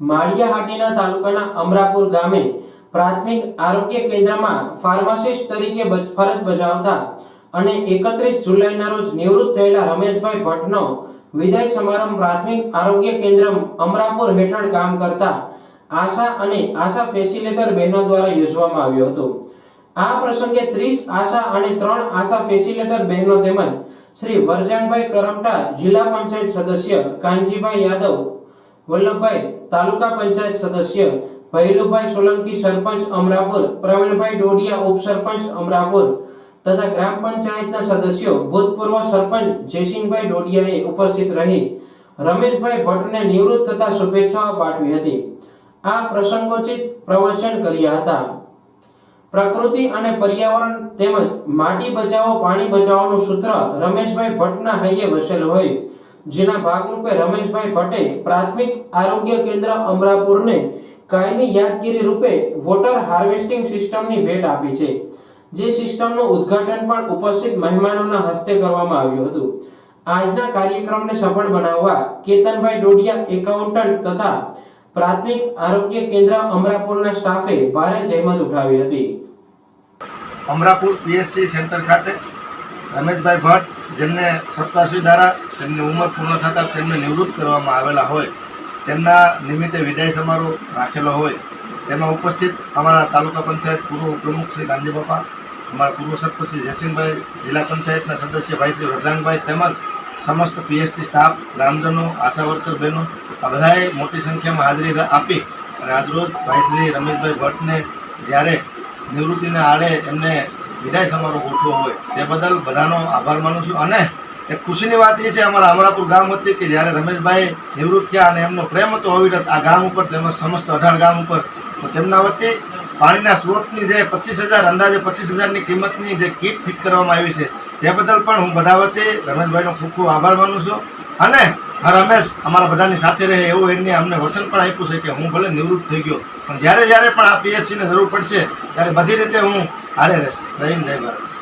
માળિયાહાટીના તાલુકાના અમરાપુર ગામે પ્રાથમિક આરોગ્ય કેન્દ્રમાં ફાર્માસિસ્ટ તરીકે ફરજ બજાવતા અને 31 જુલાઈના રોજ નિવૃત્ત થયેલા રમેશભાઈ ભટ્ટનો વિદાય સમારંભ પ્રાથમિક આરોગ્ય કેન્દ્ર અમરાપુર હેઠળ કામ કરતા આશા અને આશા ફેસિલિટેટર બહેનો દ્વારા યોજવામાં આવ્યો હતો। આ પ્રસંગે 30 આશા અને 3 આશા ફેસિલિટેટર બહેનો તેમજ શ્રી વરજાનભાઈ કરમટા જિલ્લા પંચાયત સદસ્ય, કાનજીભાઈ યાદવ વલ્લભભાઈ તાલુકા પંચાયત સદસ્ય, ભૈલુભાઈ સોલંકી સરપંચ અમરાપુર, પ્રવીણભાઈ ડોડિયા ઉપસરપંચ અમરાપુર તથા ગ્રામ પંચાયતના સદસ્યો ભૂતપૂર્વ સરપંચ જયસિંહભાઈ ડોડિયાએ ઉપસ્થિત રહી રમેશભાઈ ભટ્ટને નિવૃત્ત થતા શુભેચ્છાઓ પાઠવી હતી। આ પ્રસંગોચિત પ્રવચન કર્યા હતા। પ્રકૃતિ અને પર્યાવરણ તેમજ માટી બચાવો પાણી બચાવોનું સૂત્ર રમેશભાઈ ભટ્ટના હૈયે વસેલું હોય, જેના ભાગરૂપે રમેશભાઈ ભટ્ટે પ્રાથમિક આરોગ્ય કેન્દ્ર અમરાપુરને કાયમી યાદગીરી રૂપે વોટર હાર્વેસ્ટિંગ સિસ્ટમની ભેટ આપી છે, જે સિસ્ટમનું ઉદ્ઘાટન પણ ઉપસ્થિત મહેમાનોના હસ્તે કરવામાં આવ્યું હતું। આજના કાર્યક્રમને સફળ બનાવવા કેતનભાઈ ડોડિયા એકાઉન્ટન્ટ તથા પ્રાથમિક આરોગ્ય કેન્દ્ર અમરાપુરના સ્ટાફે ભારે જહેમત ઉઠાવી હતી। અમરાપુર પીએસસી સેન્ટર ખાતે રમેશભાઈ ભટ્ટ, જેમને સરકારશ્રી દ્વારા તેમની ઉંમર પૂર્ણ થતાં તેમને નિવૃત્ત કરવામાં આવેલા હોય, તેમના નિમિત્તે વિદાય સમારોહ રાખેલો હોય, તેમાં ઉપસ્થિત અમારા તાલુકા પંચાયત પૂર્વ પ્રમુખ શ્રી ગાંધીબાપા, અમારા પૂર્વ સરપંચ શ્રી જયસિંહભાઈ, જિલ્લા પંચાયતના સદસ્ય ભાઈ શ્રી વરદાનભાઈ તેમજ સમસ્ત પીએસટી સ્ટાફ, ગ્રામજનો, આશા વર્કર બહેનો આ બધાએ મોટી સંખ્યામાં હાજરી આપી અને આજરોજ ભાઈ શ્રી રમેશભાઈ ભટ્ટને જ્યારે નિવૃત્તિને આડે એમને વિદાય સમારોહ ગોઠવો હોય તે બદલ બધાનો આભાર માનું છું। અને એક ખુશીની વાત એ છે અમારા અમરાપુર ગામ વતી કે જ્યારે રમેશભાઈ નિવૃત્ત થયા અને એમનો પ્રેમ હતો અવિરત આ ગામ ઉપર તેમજ સમસ્ત 18 ગામ ઉપર, તો તેમના વતી પાણીના સ્ત્રોતની જે 25,000 અંદાજે 25,000ની કિંમતની જે કીટ ફિટ કરવામાં આવી છે તે બદલ પણ હું બધા વતી રમેશભાઈનો ખૂબ ખૂબ આભાર માનું છું। અને રમેશ અમારા બધાની સાથે રહે એવું એમને અમને વચન પણ આપ્યું છે કે હું ભલે નિવૃત્ત થઈ ગયો પણ જ્યારે પણ આ પીએસસીને જરૂર પડશે ત્યારે બધી રીતે હું હારે રહીશ। જય હિન્દ, જય ભારત।